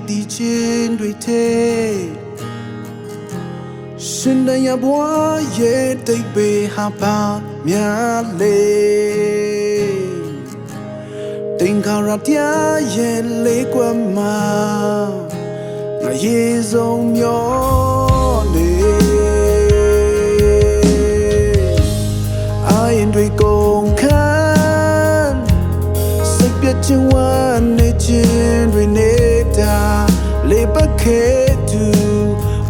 ဒီချင်းတွေထဲရှင်တန်ရဘွားရဲ့တိတ်ပေဟာပါများလေတင်္ဂရတရားရဲ့လေးကွယ်မှာငါရေဆုံးမျောနေအာရင်တွေကုန်ခန်းစိတ်ပြတ်ခြင်းဝမ်းနေခြင်းတွေနေတာလေပတ်ခဲသူ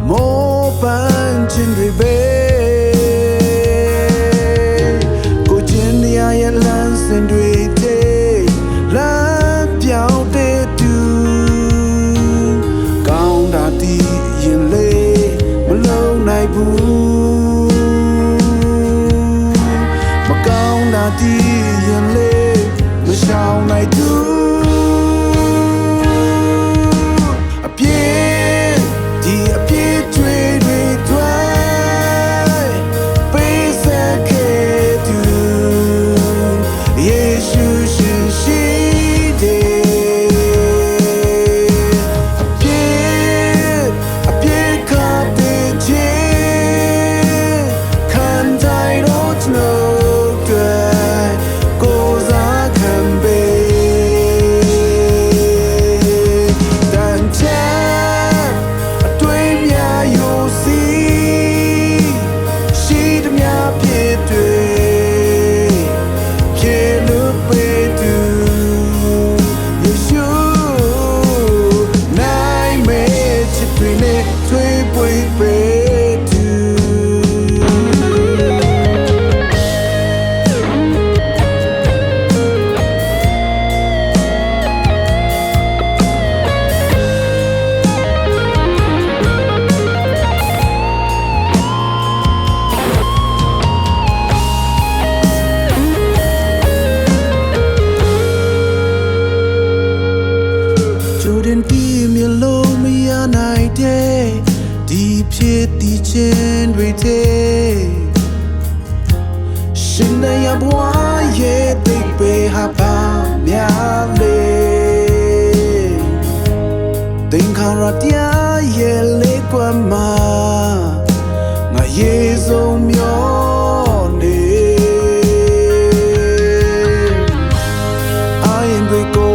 မောပန်းခြင်းတွေပဲကိုချင်းရရဲ့လမ်းစဉ်တွေတဲ့လမ်းပြောင်းတဲ့သူကောင်းတာဒီရင်လေးမလုံးနိုင်ဘူးမကောင်းတာဒီရင်လေးမရှောင်နိုင်သူဒီဖြစ်ဒီချင်းတွေတဲ့ရှင်နေရဘွားရဲ့တိတ်ပေဟာပါများလေတင်္ဂရတရားရဲ့လေးကွယ်မှာငါရေဆုံးမျောနေအာရင်တွေကို